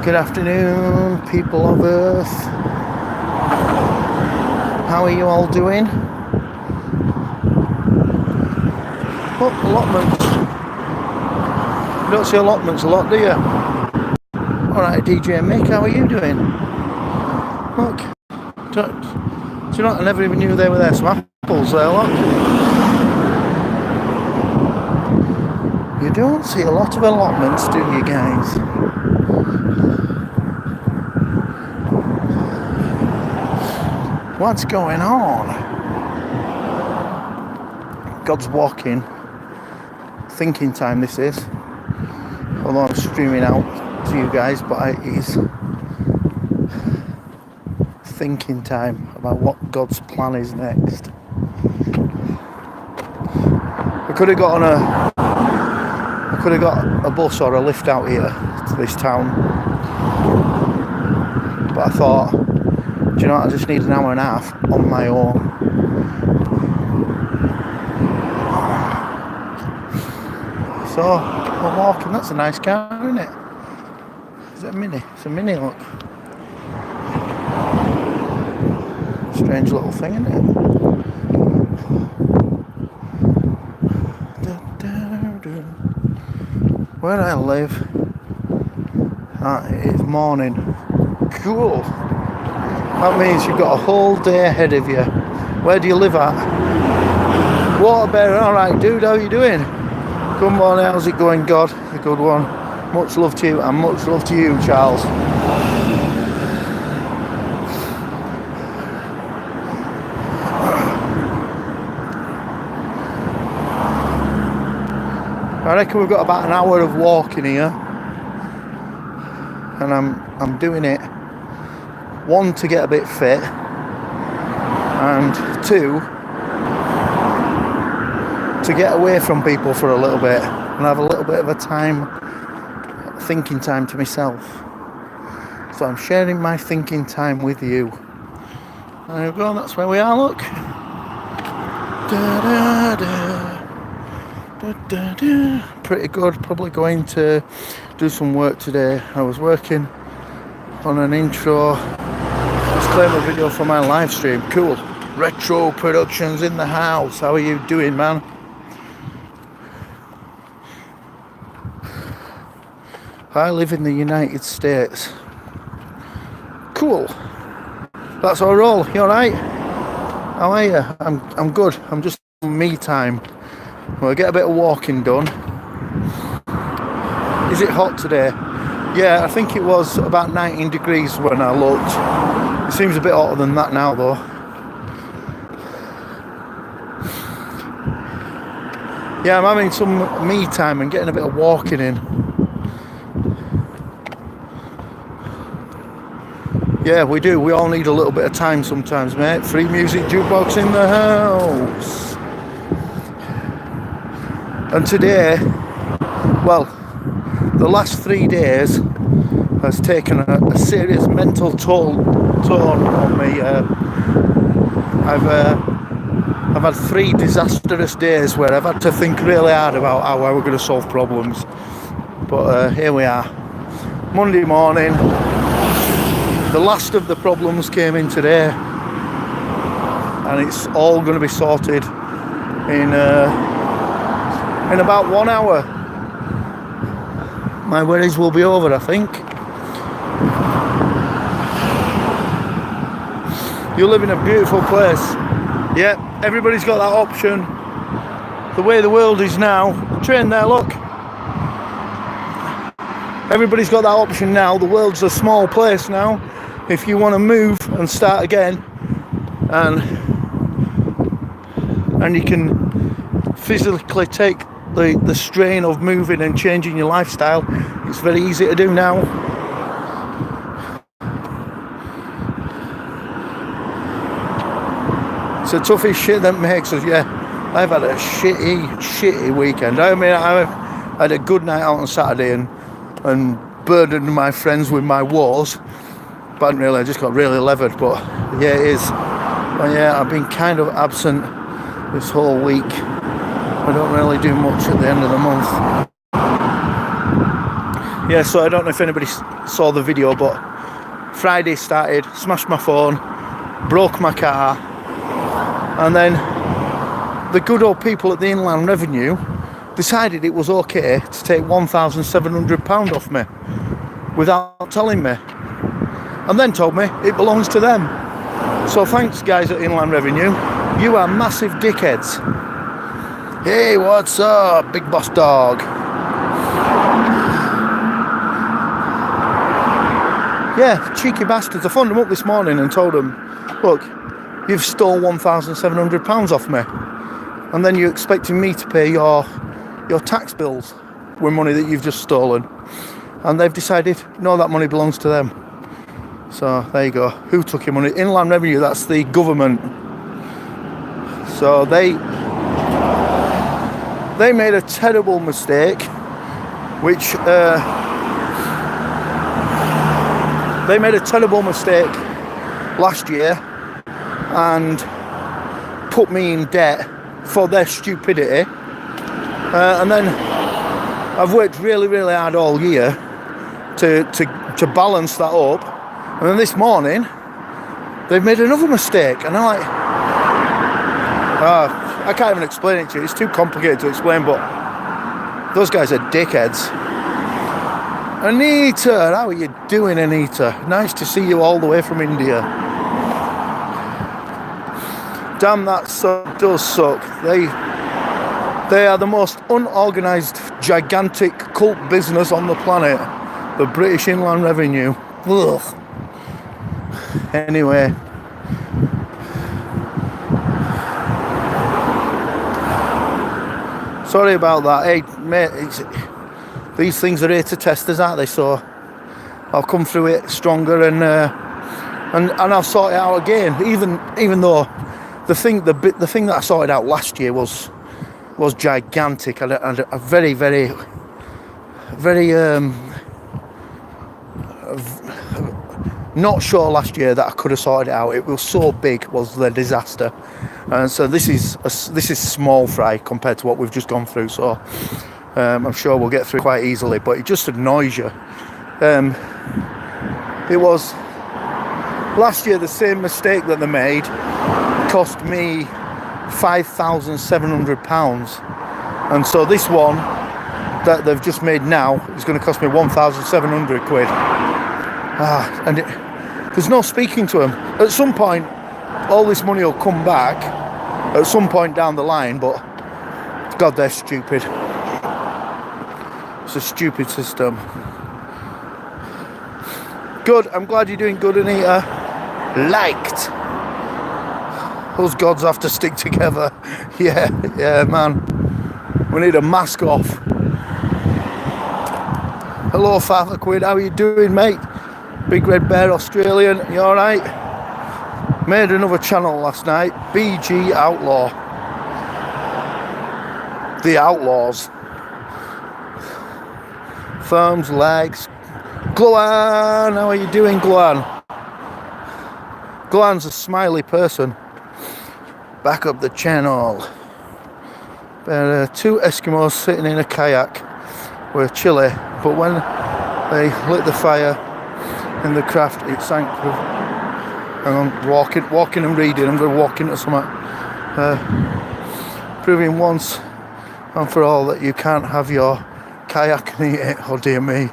Good afternoon, people of Earth. How are you all doing? Oh, allotments. You don't see allotments a lot, do you? Alright, DJ Mick, how are you doing? Look. Do you know what? I never even knew they were there. Some apples there, look. You don't see a lot of allotments, do you guys? What's going on? God's walking. Thinking time this is. Although I'm streaming out to you guys, but it is thinking time about what God's plan is next. I could have got a bus or a lift out here to this town, but I thought, do you know what, I just need an hour and a half on my own. So we're walking. That's a nice car, isn't it? Is it a Mini? It's a Mini, look. Strange little thing, isn't it? Where I live, it's morning. Cool. That means you've got a whole day ahead of you. Where do you live at? Waterbury. Alright, dude, how you doing? Good morning, how's it going, God? A good one. Much love to you, and much love to you, Charles. I reckon we've got about an hour of walking here, and I'm doing it, one, to get a bit fit, and two, to get away from people for a little bit and have a little bit of a thinking time to myself. So I'm sharing my thinking time with you. There we go, that's where we are, look. Pretty good. Probably going to do some work today. I was working on an intro disclaimer video for my live stream. Cool. Retro Productions in the house. How are you doing, man? I live in the United States. Cool. That's our roll. You alright? How are you? I'm good. I'm just on me time. We'll get a bit of walking done. Is it hot today? Yeah, I think it was about 19 degrees when I looked. It seems a bit hotter than that now, though. Yeah, I'm having some me time and getting a bit of walking in. Yeah, we do. We all need a little bit of time sometimes, mate. Free music jukebox in the house. And today, well, the last 3 days has taken a serious mental toll on me. I've had 3 disastrous days where I've had to think really hard about how we're going to solve problems. But here we are, Monday morning. The last of the problems came in today, and it's all going to be sorted in about 1 hour. My worries will be over, I think. You live in a beautiful place. Yeah, everybody's got that option. The way the world is now. Train there, look. Everybody's got that option now. The world's a small place now. If you want to move and start again, and you can physically take the strain of moving and changing your lifestyle, it's very easy to do now. It's a toughest shit that makes us, yeah. I've had a shitty weekend. I mean, I had a good night out on Saturday and burdened my friends with my woes. But really, I just got really levered. But yeah, it is. But yeah, I've been kind of absent this whole week. I don't really do much at the end of the month. Yeah, so I don't know if anybody saw the video, but Friday started, smashed my phone, broke my car, and then the good old people at the Inland Revenue decided it was okay to take £1,700 off me without telling me, and then told me it belongs to them. So thanks, guys at Inland Revenue. You are massive dickheads. Hey, what's up, big boss dog? Yeah, cheeky bastards. I phoned them up this morning and told them, look, you've stole £1,700 off me, and then you're expecting me to pay your tax bills with money that you've just stolen. And they've decided, no, that money belongs to them. So there you go. Who took your money? Inland Revenue, that's the government. So they made a terrible mistake, which they made a terrible mistake last year and put me in debt for their stupidity. And then I've worked really, really hard all year to balance that up. And then this morning, they've made another mistake. And I'm like, I can't even explain it to you. It's too complicated to explain, but those guys are dickheads. Anita, how are you doing, Anita? Nice to see you all the way from India. Damn, that does suck. They are the most unorganised, gigantic cult business on the planet. The British Inland Revenue. Ugh. Anyway. Sorry about that. Hey, mate, these things are here to test us, aren't they? So I'll come through it stronger and I'll sort it out again. Even though the thing that I sorted out last year was gigantic. I had a very, very, very not sure last year that I could have sorted it out. It was so big, was the disaster, and so this is small fry compared to what we've just gone through. So I'm sure we'll get through quite easily, but it just annoys you. It was last year the same mistake that they made cost me £5,700, and so this one that they've just made now is going to cost me 1,700 quid. And there's no speaking to them. At some point, all this money will come back at some point down the line, but God, they're stupid. It's a stupid system. Good, I'm glad you're doing good, Anita. Liked. Those gods have to stick together. Yeah, man. We need a mask off. Hello, Father Quid, how are you doing, mate? Big Red Bear Australian, you alright? Made another channel last night, BG Outlaw. The Outlaws. Thumbs, legs. Gluan, how are you doing, Gluan? Gluan's a smiley person. Back up the channel. Two Eskimos sitting in a kayak with chilly, but when they lit the fire in the craft, it sank. And I'm walking and reading. I'm going to walk into something. Proving once and for all that you can't have your kayak and eat it. Oh dear me.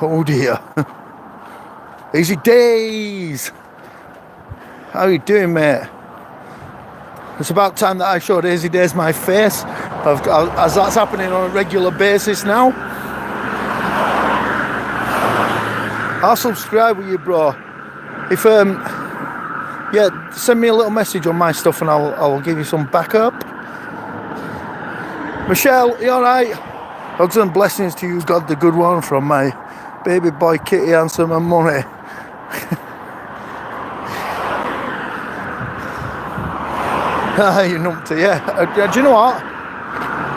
Oh dear. Easy days. How are you doing, mate? It's about time that I showed Easy Days my face, as that's happening on a regular basis now. I'll subscribe with you, bro. If yeah, send me a little message on my stuff and I'll give you some backup. Michelle, you alright? Hugs and blessings to you, God the good one, from my baby boy Kitty, Handsome and Money. You numpty, yeah. Do you know what?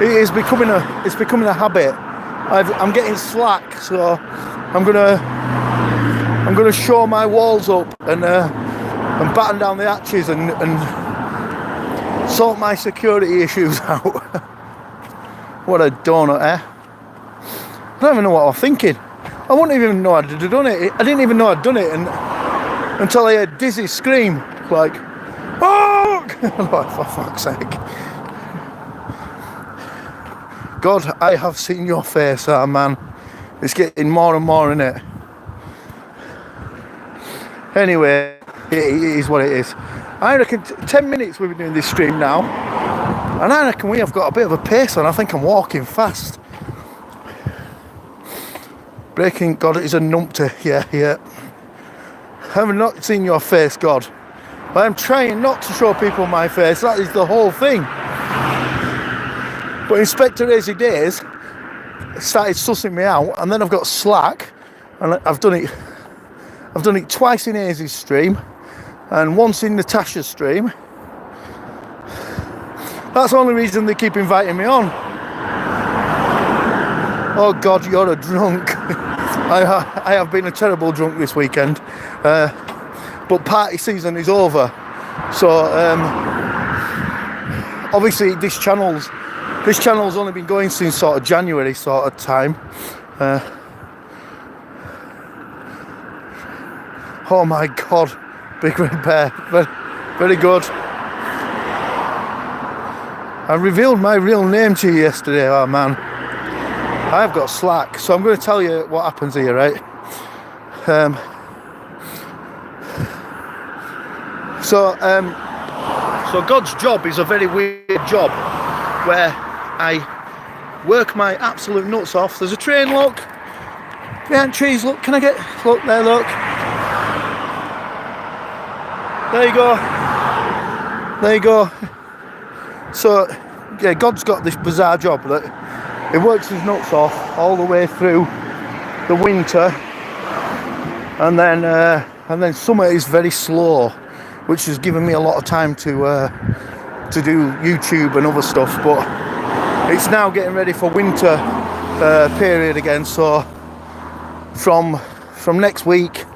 It's becoming a habit. I'm getting slack, so I'm gonna show my walls up and batten down the hatches and sort my security issues out. What a donut, eh? I don't even know what I was thinking. I wouldn't even know I'd done it. I didn't even know I'd done it until I heard Dizzy scream, like, fuck! Like, for fuck's sake. God, I have seen your face, man. It's getting more and more, innit? Anyway, it is what it is. I reckon 10 minutes we've been doing this stream now, and I reckon we have got a bit of a pace on. I think I'm walking fast. Breaking God is a numpty, yeah. I have not seen your face, God. I'm trying not to show people my face, that is the whole thing. But Inspector Easy Days started sussing me out, and then I've got slack, and I've done it twice in Easy's stream, and once in Natasha's stream. That's the only reason they keep inviting me on. Oh God, you're a drunk. I have been a terrible drunk this weekend, but party season is over. So obviously this channel's only been going since sort of January sort of time. Oh my God, Big Red Bear, very good. I revealed my real name to you yesterday, oh man. I've got slack, so I'm going to tell you what happens here, right? So God's job is a very weird job where I work my absolute nuts off. There's a train, look. Behind trees, look. Can I get... Look, there, look. There you go. There you go. So, yeah, God's got this bizarre job that he works his nuts off all the way through the winter, and then summer is very slow, which has given me a lot of time to do YouTube and other stuff. But it's now getting ready for winter period again. So from next week,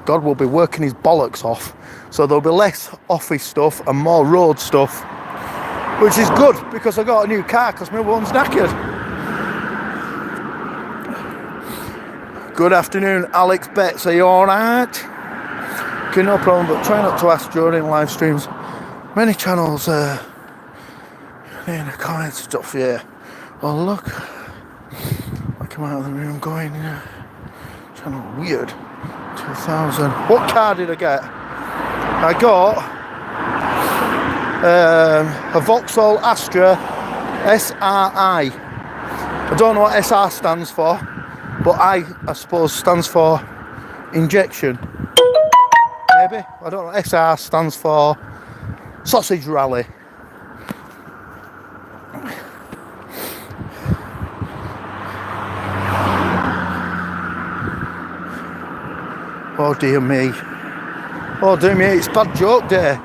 God will be working his bollocks off. So there'll be less office stuff and more road stuff, which is good because I got a new car because my one's knackered. Good afternoon, Alex Betts. Are you alright? Okay, no problem, but try not to ask during live streams. Many channels in the comments stuff, yeah. Oh, look. I come out of the room going, channel weird. 2000. What car did I get? I got a Vauxhall Astra SRI. I don't know what SR stands for, but I suppose stands for injection. Maybe. I don't know. SR stands for sausage rally. Oh dear me. Oh dear me, it's bad joke day.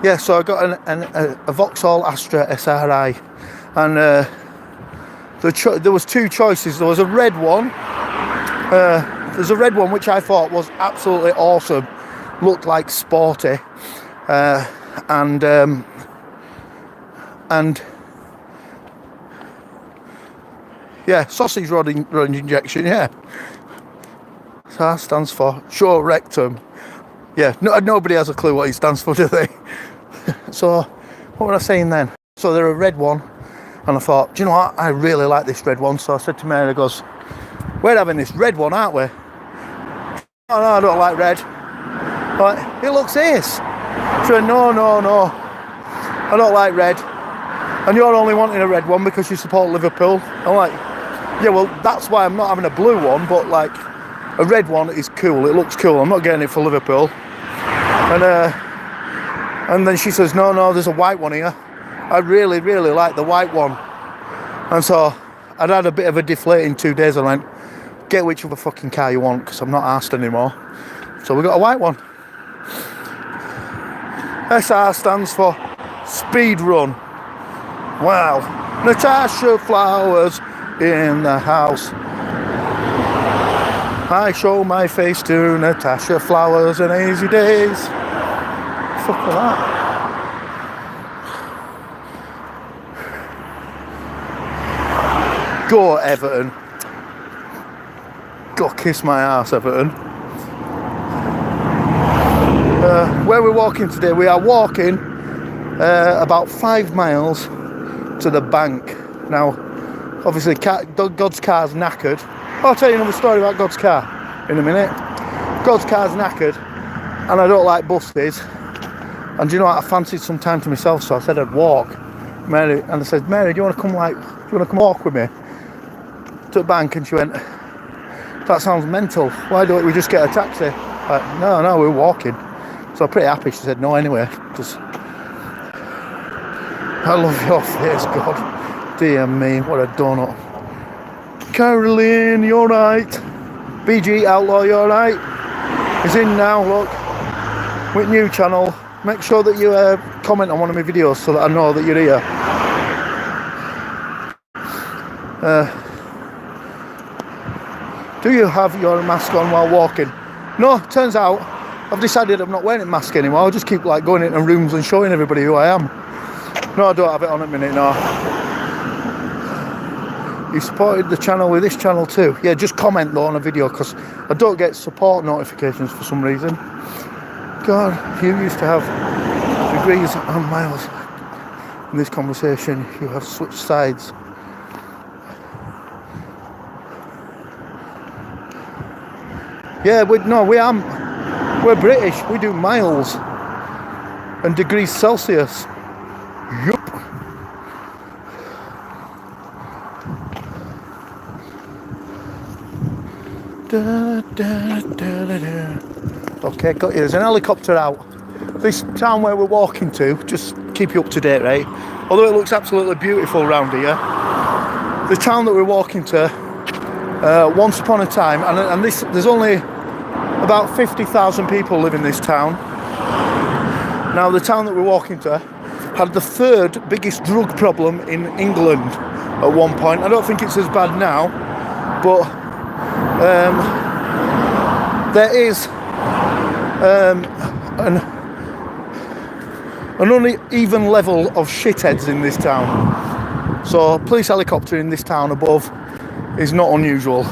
Yeah, so I got a Vauxhall Astra SRI, and there was two choices. There was a red one. There's a red one which I thought was absolutely awesome, looked like sporty, and yeah, sausage rod injection. Yeah, so that stands for short rectum. Yeah, nobody has a clue what it stands for, do they? So what was I saying then? So they're a red one, and I thought, do you know what? I really like this red one. So I said to Mary, goes, we're having this red one, aren't we? Oh no, I don't like red. Like, it looks ace. She went, no, I don't like red. And you're only wanting a red one because you support Liverpool. I'm like, yeah, well, that's why I'm not having a blue one, but like, a red one is cool. It looks cool. I'm not getting it for Liverpool. And then she says, no, there's a white one here. I really, really like the white one. And so I'd had a bit of a deflating 2 days. I went, get whichever fucking car you want, because I'm not arsed anymore. So we got a white one. SR stands for Speed Run. Wow. Natasha Flowers in the house. I show my face to Natasha Flowers and Easy Days. Fuck with that. Go Everton. Go kiss my ass, Everton. Where we're walking today, we are walking about 5 miles to the bank. Now, obviously, God's car's knackered. I'll tell you another story about God's car in a minute. God's car's knackered, and I don't like buses. And do you know what? I fancied some time to myself, so I said I'd walk. Mary, and I said, Mary, do you want to come walk with me to the bank? And she went, that sounds mental. Why don't we just get a taxi? Like, no, we're walking. So I'm pretty happy she said no anyway. Just, I love your face, God. Dear me, what a donut. Caroline, you're right. BG Outlaw, you're right. He's in now, look. With new channel. Make sure that you comment on one of my videos so that I know that you're here. Do you have your mask on while walking? No, turns out I've decided I'm not wearing a mask anymore. I'll just keep like going into rooms and showing everybody who I am. No, I don't have it on at the minute, no. You supported the channel with this channel too. Yeah, just comment though on a video, because I don't get support notifications for some reason. God, you used to have degrees and miles. In this conversation, you have switched sides. Yeah, we're British. We do miles and degrees Celsius. Yup. Okay, got you. There's an helicopter out. This town where we're walking to, just keep you up to date, right? Although it looks absolutely beautiful around here, the town that we're walking to, once upon a time, and there's only about 50,000 people live in this town. Now, the town that we're walking to had the 3rd biggest drug problem in England at one point. I don't think it's as bad now, but there is an uneven level of shitheads in this town. So, police helicopter in this town above is not unusual.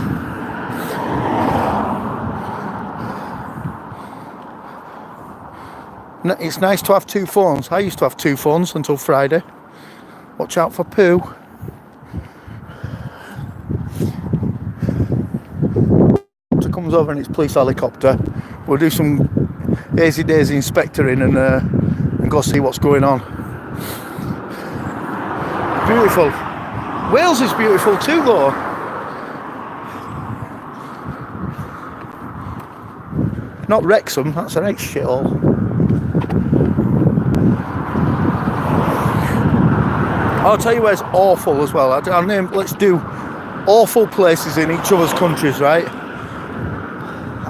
It's nice to have 2 phones. I used to have 2 phones until Friday. Watch out for poo. Comes over in its police helicopter. We'll do some Easy Daisy inspectoring and go see what's going on. Beautiful. Wales is beautiful too, though. Not Wrexham, that's a right shithole. I'll tell you where it's awful as well. Let's do awful places in each other's countries, right?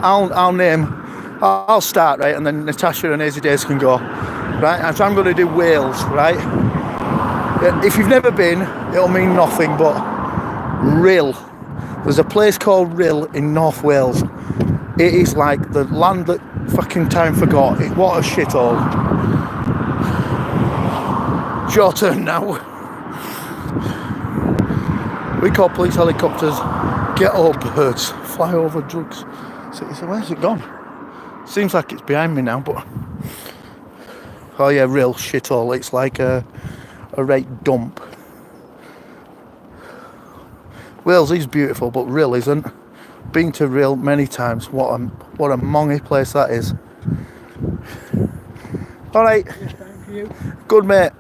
I'll start, right, and then Natasha and Easy Days can go, right? And so I'm going to do Wales, right? If you've never been, it'll mean nothing, but Rhyl. There's a place called Rhyl in North Wales. It is like the land that fucking time forgot. What a shithole. It's your turn now. We call police helicopters ghetto birds. Fly over drugs. So where's it gone? Seems like it's behind me now, but oh yeah, real shithole. It's like a right dump. Wales is beautiful, but Rhyl isn't. Been to Rhyl many times. What a mongy place that is. All right. Yeah, thank you. Good, mate.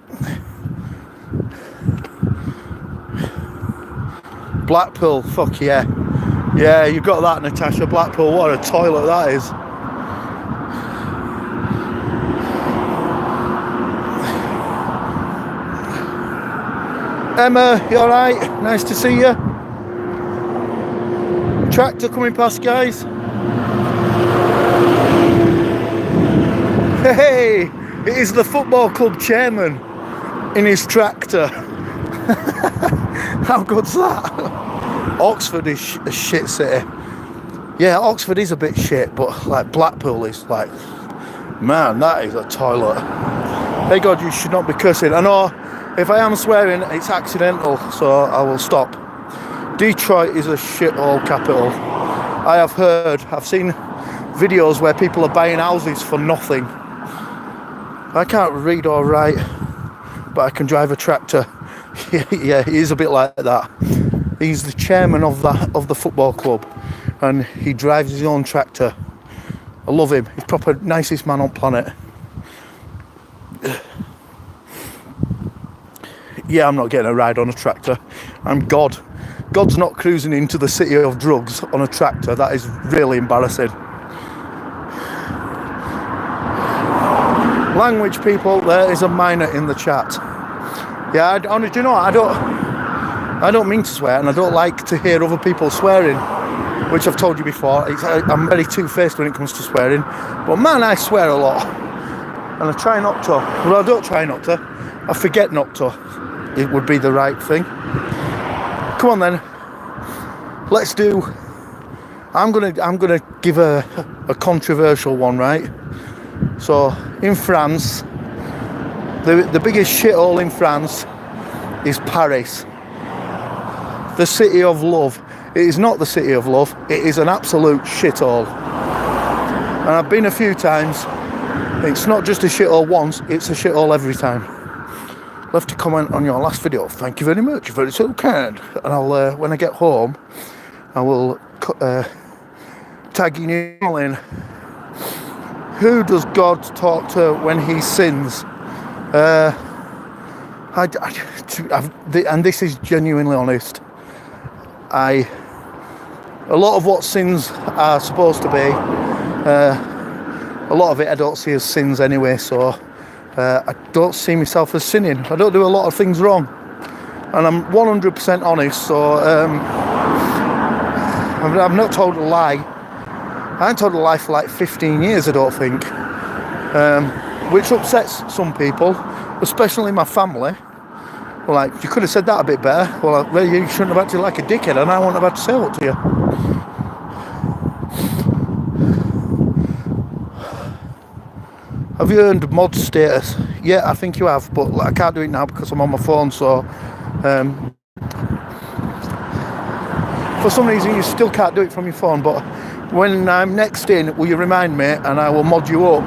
Blackpool, fuck yeah. Yeah, you got that, Natasha. Blackpool, what a toilet that is. Emma, you alright? Nice to see you. Tractor coming past, guys. Hey, it is the football club chairman in his tractor. How good's that? Oxford is a shit city. Yeah, Oxford is a bit shit, but like Blackpool is like, man, that is a toilet. Hey God, you should not be cursing. I know if I am swearing, it's accidental, so I will stop. Detroit is a shithole capital. I have heard, I've seen videos where people are buying houses for nothing. I can't read or write, but I can drive a tractor. Yeah, he is a bit like that. He's the chairman of the football club, and he drives his own tractor. I love him. He's proper nicest man on planet. Yeah, I'm not getting a ride on a tractor. I'm God. God's not cruising into the city of drugs on a tractor. That is really embarrassing. Language people, there is a minor in the chat. Yeah, do you know what? I don't mean to swear, and I don't like to hear other people swearing, which I've told you before. I'm very two-faced when it comes to swearing, but man, I swear a lot, and I try not to. Well, I don't try not to. I forget not to. It would be the right thing. Come on then. Let's do. I'm gonna give a controversial one, right? So in France, the biggest shithole in France is Paris, the city of love. It is not the city of love. It is an absolute shithole. And I've been a few times. It's not just a shithole once, it's a shithole every time. Left a comment on your last video. Thank you very much. You're very so kind. And I'll when I get home, I will tag you in. Who does God talk to when he sins? And this is genuinely honest. A lot of what sins are supposed to be, a lot of it I don't see as sins anyway, so I don't see myself as sinning. I don't do a lot of things wrong, and I'm 100% honest, so I've not told a lie. I haven't told a lie for like 15 years, I don't think, which upsets some people, especially my family. Well, like, you could have said that a bit better. Well, you shouldn't have acted like a dickhead, and I wouldn't have had to say what to you. Have you earned mod status? Yeah, I think you have, but I can't do it now because I'm on my phone, so for some reason you still can't do it from your phone, but when I'm next in, will you remind me and I will mod you up.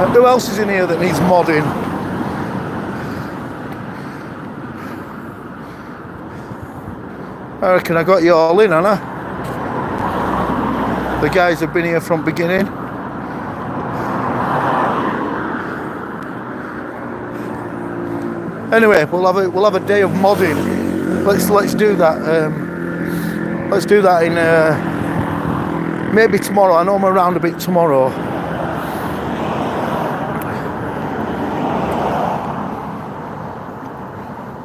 Who else is in here that needs modding? I reckon I got you all in, haven't I? The guys have been here from beginning. Anyway, we'll have a day of modding. Let's do that. Let's do that in maybe tomorrow. I know I'm around a bit tomorrow.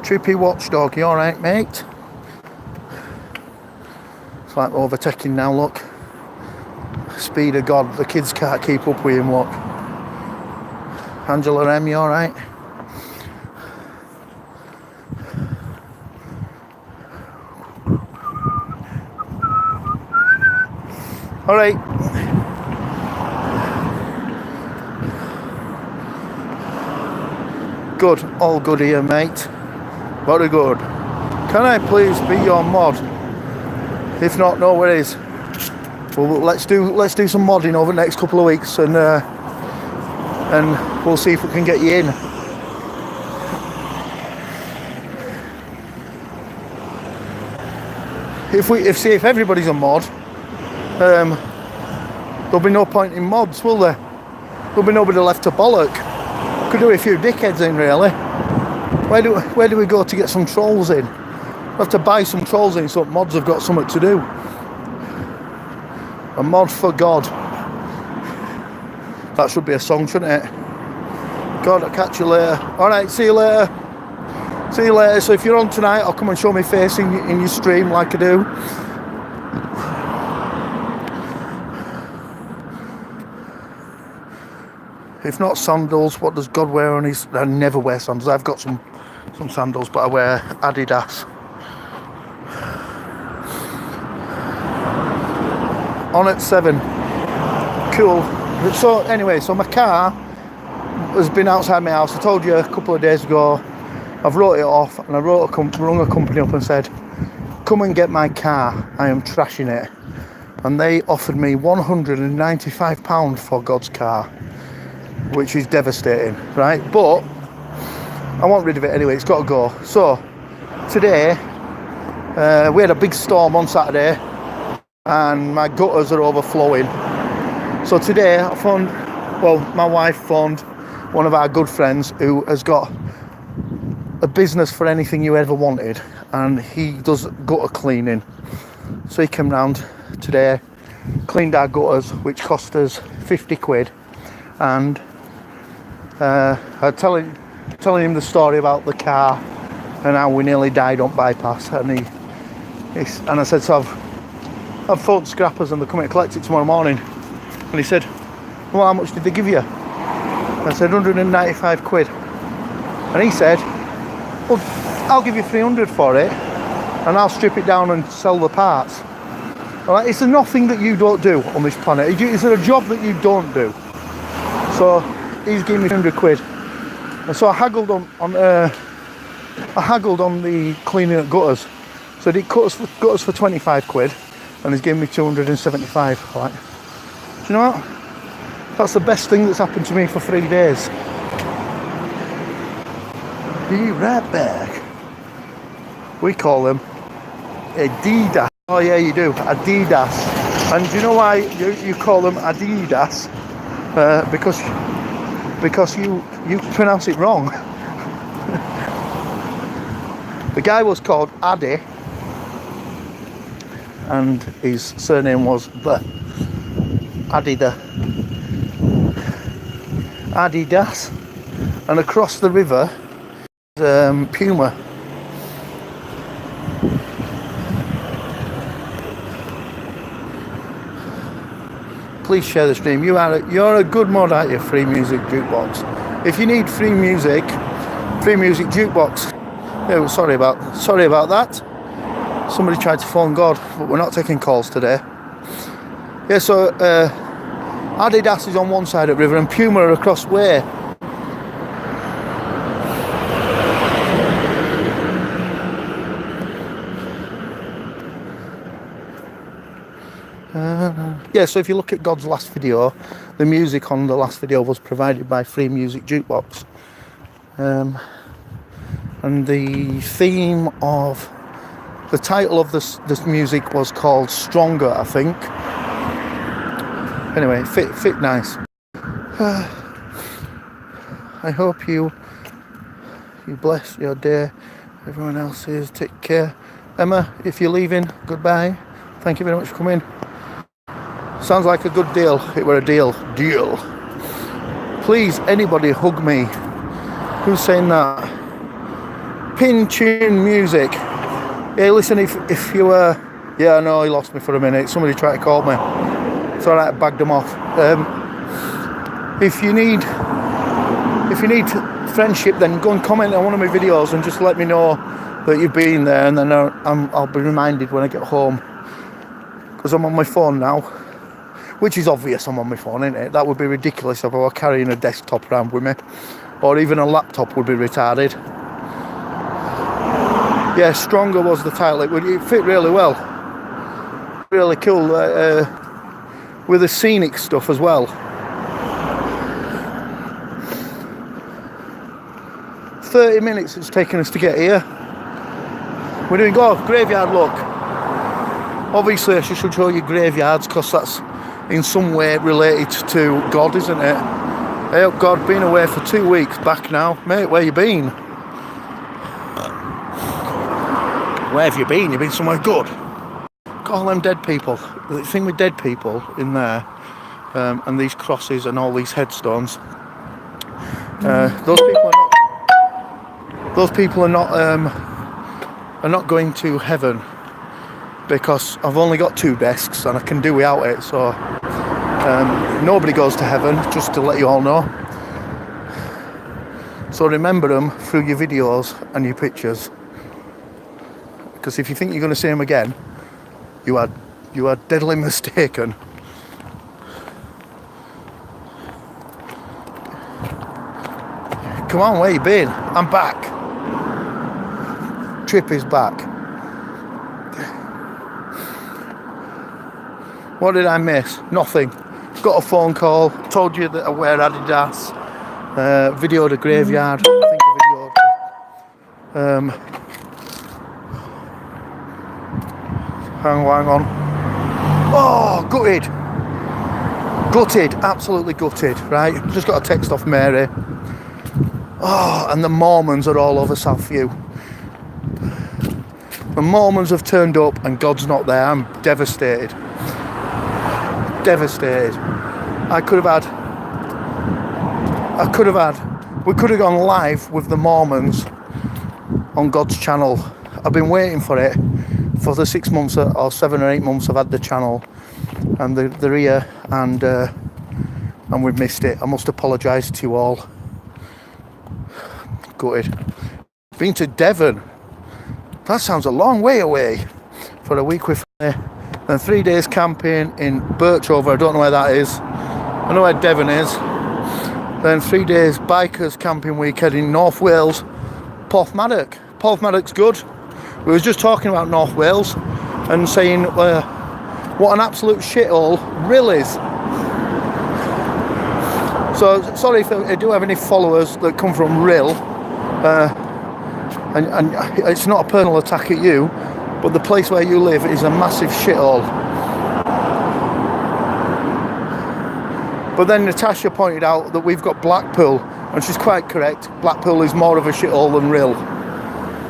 Trippy Watchdog, you alright, mate? It's like overtaking now, look. Speed of God, the kids can't keep up with him, look. Angela M, you alright? Alright. Good, all good here, mate. Very good. Can I please be your mod? If not, no worries. Well, let's do some modding over the next couple of weeks, and we'll see if we can get you in. If everybody's a mod, there'll be no point in mods, will there? There'll be nobody left to bollock. Could do a few dickheads in, really. Where do we go to get some trolls in? We'll have to buy some trolls in so mods have got something to do. A mod for God. That should be a song, shouldn't it? God, I'll catch you later. Alright, see you later. See you later. So if you're on tonight, I'll come and show my face in your stream like I do. If not sandals, what does God wear on his... I never wear sandals. I've got some sandals, but I wear Adidas. On at 7. Cool. So anyway, so my car has been outside my house. I told you a couple of days ago. I've wrote it off, and I rung a company up and said, come and get my car. I am trashing it. And they offered me £195 for God's car, which is devastating, right? But I want rid of it anyway. It's got to go. So today we had a big storm on Saturday, and my gutters are overflowing. So today I phoned, well, my wife phoned one of our good friends who has got a business for anything you ever wanted, and he does gutter cleaning. So he came round today, cleaned our gutters, which cost us 50 quid, and I telling him the story about the car and how we nearly died on bypass, and I said, so I've phoned scrappers and they're coming to collect it tomorrow morning. And he said, well, how much did they give you? I said 195 quid. And he said, well, I'll give you 300 for it, and I'll strip it down and sell the parts. Well, is there nothing that you don't do on this planet? Is there a job that you don't do? So he's giving me 100 quid. And so I haggled on the cleaning of gutters. So he cut us gutters for 25 quid, and he's giving me 275. Like, do you know what? That's the best thing that's happened to me for 3 days. Be right back. We call them Adidas. Oh yeah, you do, Adidas. And do you know why you call them Adidas? Because you pronounce it wrong. The guy was called Adi, and his surname was the Adidas. And across the river is Puma. Please share the stream. You're a good mod, aren't you? Free Music Jukebox. If you need free music jukebox. Oh, sorry about that. Somebody tried to phone God, but we're not taking calls today. Yeah, so Adidas is on one side of the river and Puma are across way. Yeah, so if you look at God's last video, the music on the last video was provided by Free Music Jukebox. And the theme of the title of this music was called Stronger, I think. Anyway, fit nice. I hope you bless your day. Everyone else is. Take care. Emma, if you're leaving, goodbye. Thank you very much for coming. Sounds like a good deal. It were a deal. Please, anybody hug me. Who's saying that? Pin tune music. Hey, listen, if you yeah, I know he lost me for a minute. Somebody tried to call me. It's alright, I bagged them off. If you need friendship, then go and comment on one of my videos and just let me know that you've been there, and then I'll be reminded when I get home, because I'm on my phone now, which is obvious. I'm on my phone, isn't it? That would be ridiculous if I were carrying a desktop around with me, or even a laptop would be retarded. Yeah, Stronger was the title. It fit really well, really cool, with the scenic stuff as well. 30 minutes it's taken us to get here. We're doing graveyard look. Obviously I should show you graveyards, because that's in some way related to God, isn't it? Hey up God, been away for 2 weeks back now. Mate, where you been? Where have you been? You've been somewhere good. Got all them dead people. The thing with dead people in there, and these crosses and all these headstones, those those people are not going to heaven, because I've only got 2 desks and I can do without it. So nobody goes to heaven, just to let you all know. So remember them through your videos and your pictures, because if you think you're going to see them again, you are deadly mistaken. Come on, where you been? I'm back. Trip is back. What did I miss? Nothing. Got a phone call, told you that I wear Adidas, videoed a graveyard, I think I videoed. Hang on. Oh, gutted, absolutely gutted, right? Just got a text off Mary. Oh, and the Mormons are all over Southview. The Mormons have turned up and God's not there. I'm devastated. We could have gone live with the Mormons on God's channel. I've been waiting for it for the 6 months or 7 or 8 months I've had the channel, and they're here, and we've missed it. I must apologise to you all. Gutted. Been to Devon. That sounds a long way away for a week with me. Then 3 days camping in Birchover. I don't know where that is. I know where Devon is. Then 3 days bikers camping weekend in North Wales, Porthmadog. Porthmadog's good. We was just talking about North Wales and saying what an absolute shithole Rhyl is. So sorry if I do have any followers that come from Rhyl, and it's not a personal attack at you, but the place where you live is a massive shithole. But then Natasha pointed out that we've got Blackpool, and she's quite correct. Blackpool is more of a shithole than Rhyl.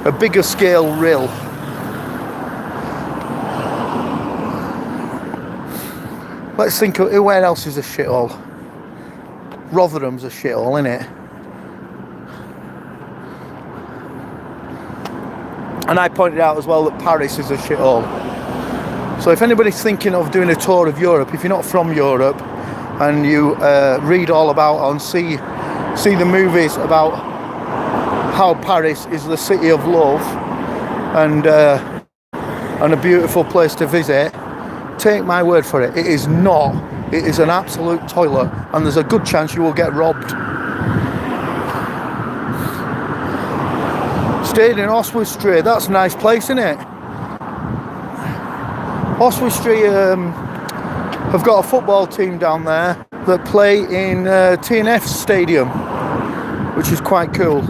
A bigger scale Rhyl. Let's think of where else is a shithole. Rotherham's a shithole, isn't it? And I pointed out as well that Paris is a shithole. So if anybody's thinking of doing a tour of Europe, if you're not from Europe and you read all about and see the movies about how Paris is the city of love and a beautiful place to visit, take my word for it, it is not. It is an absolute toilet, and there's a good chance you will get robbed. Stayed in Oswestry. That's a nice place, isn't it? Oswestry have got a football team down there that play in TNF Stadium, which is quite cool.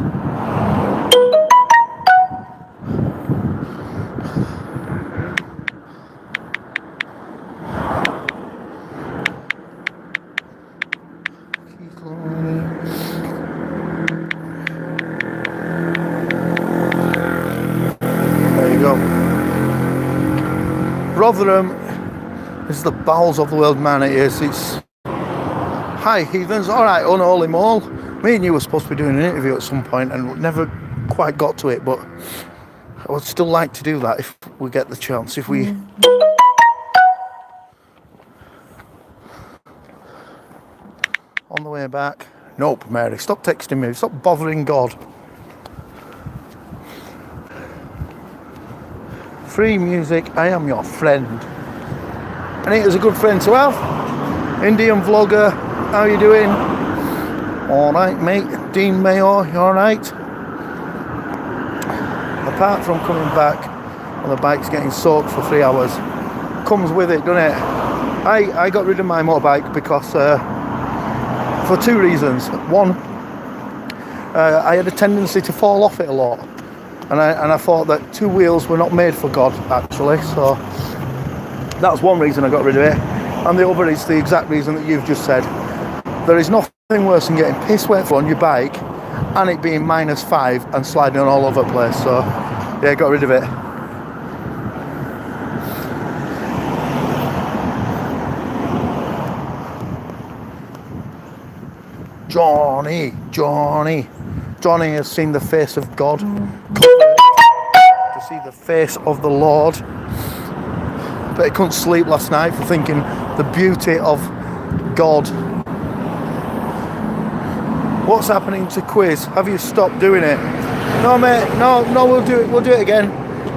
Rotherham is the bowels of the world, man. It is. It's hi heathens. All right, unholy mole. Me and you were supposed to be doing an interview at some point and never quite got to it, but I would still like to do that if we get the chance. If we on the way back. Nope, Mary. Stop texting me. Stop bothering God. Free music, I am your friend. And it is a good friend to have. Indian vlogger, how you doing? Alright mate, Dean Mayo, you alright? Apart from coming back and the bike's getting soaked for 3 hours, comes with it, doesn't it? I got rid of my motorbike because for 2 reasons. One, I had a tendency to fall off it a lot. And I thought that 2 wheels were not made for God, actually. So that was one reason I got rid of it. And the other is the exact reason that you've just said. There is nothing worse than getting piss wet on your bike and it being -5 and sliding all over the place. So yeah, got rid of it. Johnny. Johnny has seen the face of God, to see the face of the Lord. But he couldn't sleep last night for thinking the beauty of God. What's happening to quiz? Have you stopped doing it? No, mate. No, we'll do it. We'll do it again.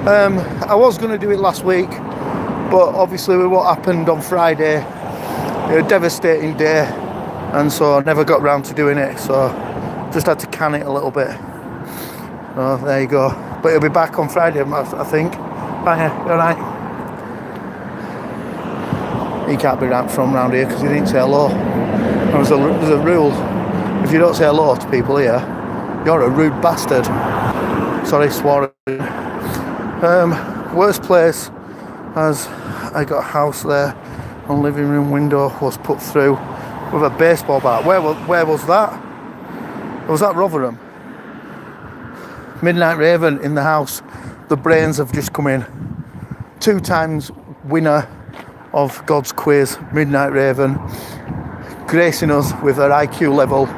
I was going to do it last week, but obviously with what happened on Friday, a devastating day, and so I never got round to doing it. So just had to can it a little bit. Oh, there you go. But he'll be back on Friday, I think. Bye, all right. He can't be from round here because he didn't say hello. There's a rule. If you don't say hello to people here, you're a rude bastard. Sorry, swearing. Worst place, as I got a house there, and living room window was put through with a baseball bat. Where was that? Was that Rotherham? Midnight Raven in the house. The brains have just come in. 2 times winner of God's quiz, Midnight Raven, gracing us with her IQ level.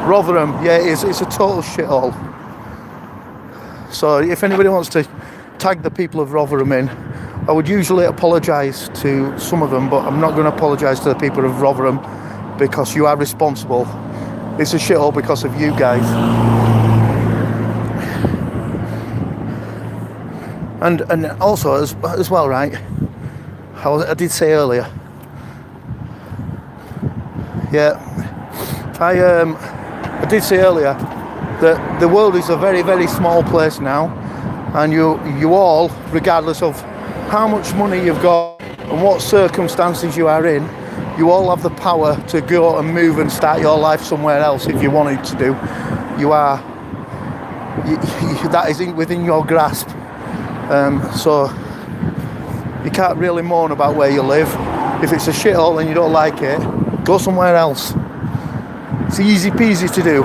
Rotherham, yeah, it's a total shithole. So if anybody wants to tag the people of Rotherham in, I would usually apologise to some of them, but I'm not going to apologise to the people of Rotherham because you are responsible. It's a shithole because of you guys. And also as well, right? I did say earlier. Yeah, I did say earlier that the world is a very, very small place now, and you all, regardless of how much money you've got and what circumstances you are in, you all have the power to go and move and start your life somewhere else if you wanted to do. That is within your grasp. So you can't really moan about where you live. If it's a shithole and you don't like it, go somewhere else. It's easy peasy to do.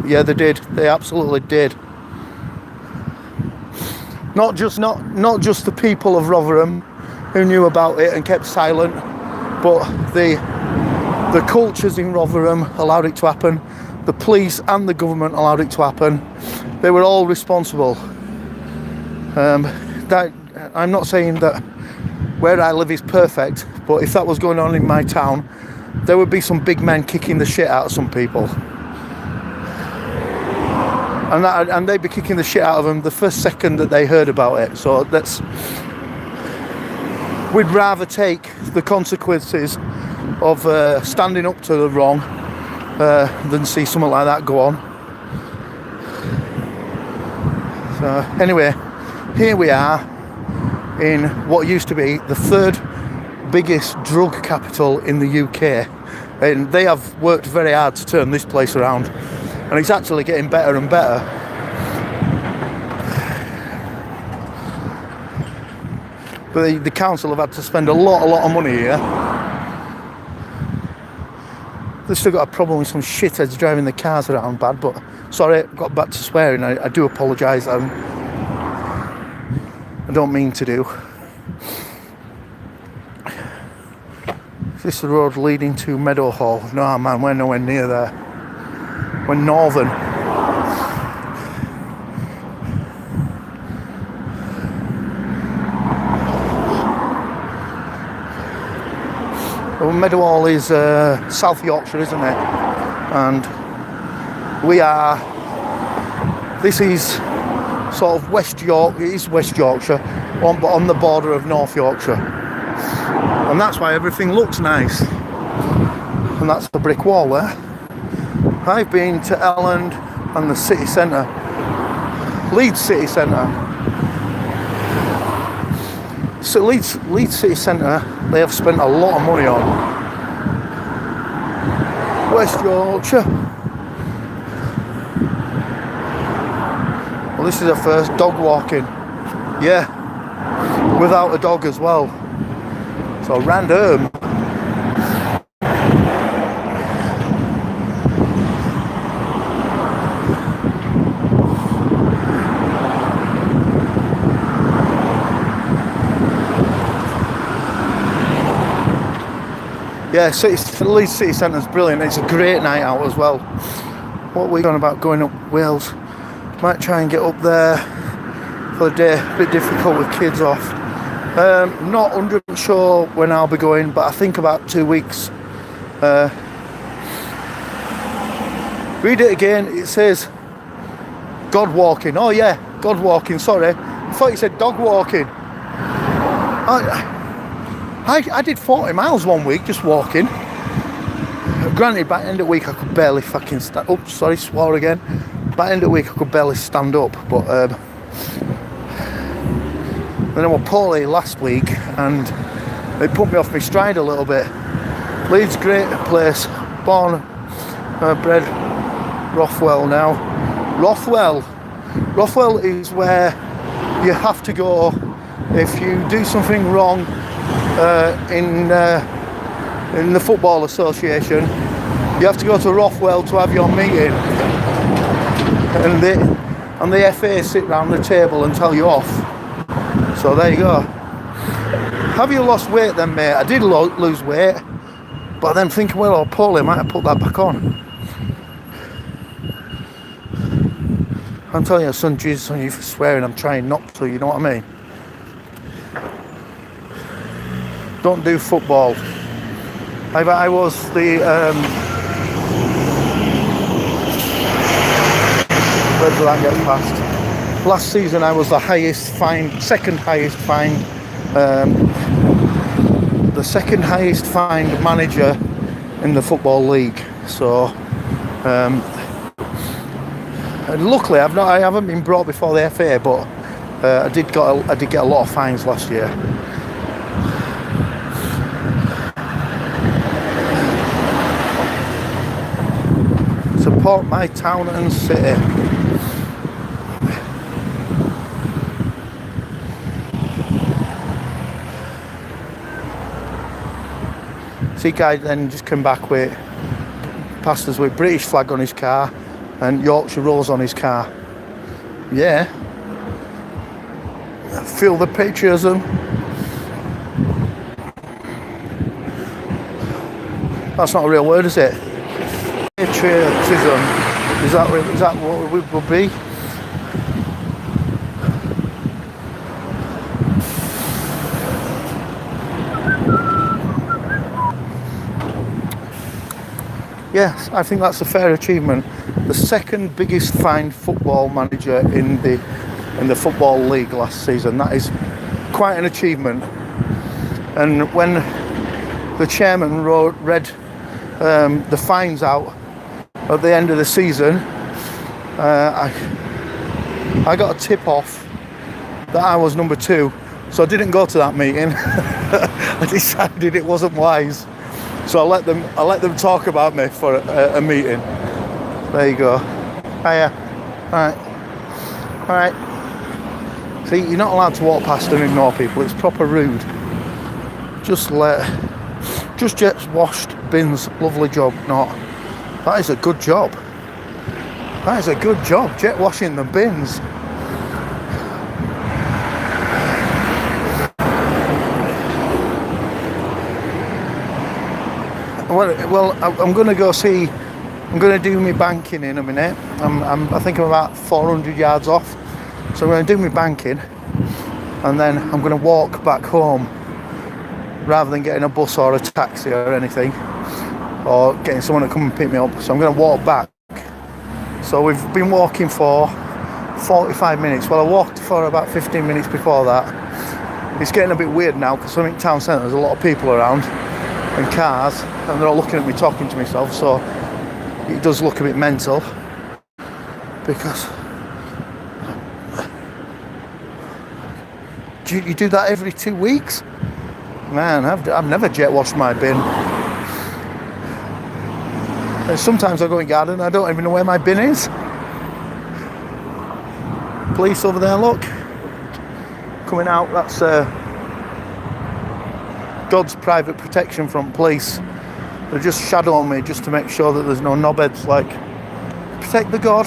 Yeah, they did. They absolutely did. Not just the people of Rotherham who knew about it and kept silent, but the cultures in Rotherham allowed it to happen. The police and the government allowed it to happen. They were all responsible. I'm not saying that where I live is perfect, but if that was going on in my town, there would be some big men kicking the shit out of some people. And they'd be kicking the shit out of them the first second that they heard about it. So we'd rather take the consequences of standing up to the wrong than see something like that go on. So anyway, here we are in what used to be the 3rd biggest drug capital in the UK, and they have worked very hard to turn this place around, and it's actually getting better and better. But the council have had to spend a lot of money here. They've still got a problem with some shitheads driving the cars around bad, but sorry, got back to swearing. I do apologise. I don't mean to do. Is this the road leading to Meadowhall? No, man, we're nowhere near there. We're northern. Well, Meadowhall is South Yorkshire, isn't it? And this is sort of West Yorkshire, it is West Yorkshire, but on the border of North Yorkshire. And that's why everything looks nice. And that's the brick wall there. I've been to Elland and the city centre, Leeds city centre. So Leeds city centre, they have spent a lot of money on. West Yorkshire. Well, this is our first dog walking. Yeah, without a dog as well. So random. Yeah, Leeds City Centre's brilliant. It's a great night out as well. What are we on about going up Wales? Might try and get up there for the day. A bit difficult with kids off. Not 100% sure when I'll be going, but I think about 2 weeks. Read it again. It says God walking. Oh yeah, God walking. Sorry, I thought you said dog walking. I did 40 miles one week just walking. Granted, by the end of the week I could barely fucking stand up. Sorry, swore again. By the end of the week I could barely stand up. But then I was poorly last week and it put me off my stride a little bit. Leeds, great place. Born, bred, Rothwell now. Rothwell is where you have to go if you do something wrong in the Football Association. You have to go to Rothwell to have your meeting, and the FA sit round the table and tell you off. So there you go. Have you lost weight then, mate? I did lose weight, but then thinking, well, I poorly, I might have put that back on. I'm telling you, son, Jesus on you for swearing. I'm trying not to, you know what I mean? Don't do football. I was the where did that get past? Last season I was the highest fined, second highest fined manager in the Football League. So and luckily I haven't been brought before the FA, but I did get a lot of fines last year. Support my town and city. See, guy then just come back with past us with British flag on his car and Yorkshire Rose on his car. Yeah. Feel the patriotism. That's not a real word, is it? Patriotism. Is that what it would be? Yes, I think that's a fair achievement. The second biggest fined football manager in the Football League last season. That is quite an achievement. And when the chairman read the fines out at the end of the season, I got a tip off that I was number 2, so I didn't go to that meeting. I decided it wasn't wise, so I let them talk about me for a meeting. There you go. Hiya. All right. See, you're not allowed to walk past and ignore people. It's proper rude. Just jets washed bins. Lovely job. Not. That is a good job. That is a good job. Jet washing the bins. Well, I'm going to go see. I'm going to do my banking in a minute. I think I'm about 400 yards off. So I'm going to do my banking, and then I'm going to walk back home rather than getting a bus or a taxi or anything, or getting someone to come and pick me up. So I'm going to walk back. So we've been walking for 45 minutes. Well, I walked for about 15 minutes before that. It's getting a bit weird now because I'm in town centre. There's a lot of people around and cars, and they're all looking at me, talking to myself. So it does look a bit mental because you do that every 2 weeks? Man, I've never jet washed my bin. And sometimes I go in the garden, I don't even know where my bin is. Police over there, look. Coming out, that's God's private protection from police. They're just shadowing me just to make sure that there's no knobheads like, protect the God.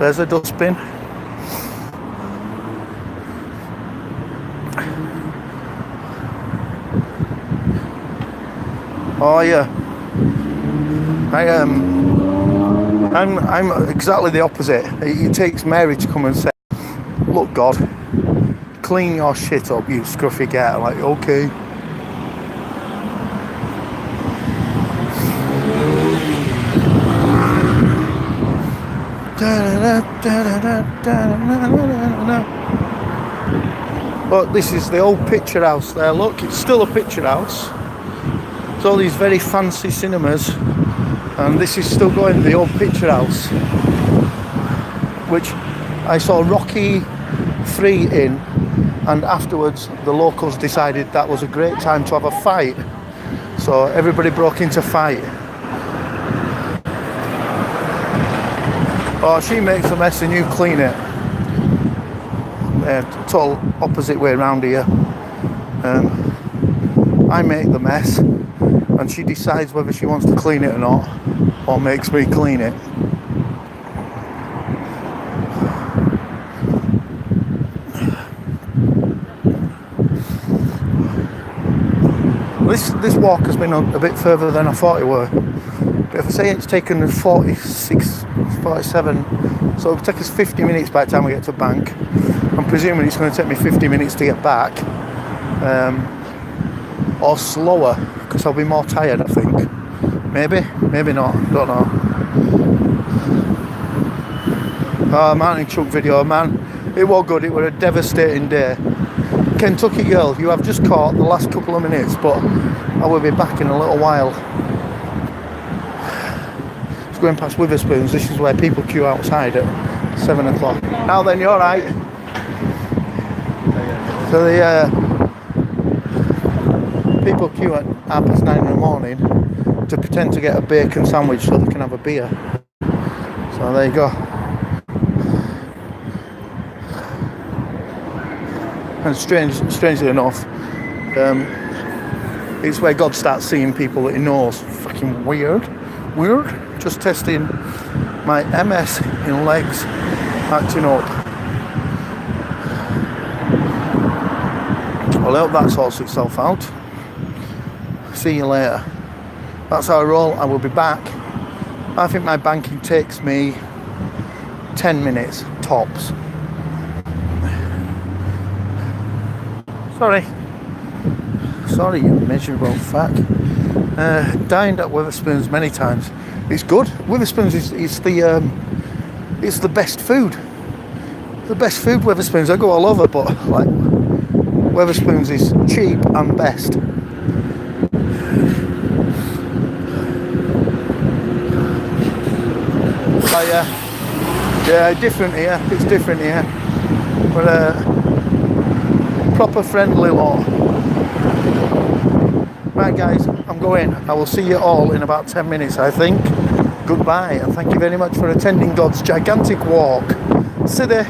There's a dustbin. Oh yeah. I'm exactly the opposite. It takes Mary to come and say, "Look, God, clean your shit up, you scruffy guy." I'm like, okay. But this is the old picture house there. Look, it's still a picture house. It's all these very fancy cinemas, and this is still going, the old picture house, which I saw Rocky 3 in, and afterwards the locals decided that was a great time to have a fight, so everybody broke into fight. Oh, she makes a mess and you clean it. Total opposite way around here. I make the mess and she decides whether she wants to clean it or not, or makes me clean it. This walk has been a bit further than I thought it were. But if I say it's taken 46, 47, so it'll take us 50 minutes by the time we get to bank. I'm presuming it's going to take me 50 minutes to get back, or slower, because I'll be more tired, I think. Maybe not, don't know. Oh, Martin Chuck video, man, it was good. It was a devastating day. Kentucky girl, you have just caught the last couple of minutes, but I will be back in a little while. It's going past Witherspoons. This is where people queue outside at 7 o'clock. Now then, you're right. So the people queue at 9:30 in the morning to pretend to get a bacon sandwich so they can have a beer. So there you go. And strangely enough, it's where God starts seeing people that he knows. Fucking weird. Just testing my MS in legs acting up. Well, I hope that sorts itself out. See you later. That's how I roll. I will be back. I think my banking takes me 10 minutes tops. Sorry, you miserable fuck. Dined at Witherspoons many times. It's good. Witherspoons is the best food. The best food, Witherspoons. I go all over, but like Witherspoons is cheap and best. Oh yeah, different here. It's different here, but proper friendly lot. Right guys, I'm going. I will see you all in about 10 minutes, I think. Goodbye, and thank you very much for attending God's gigantic walk. See there.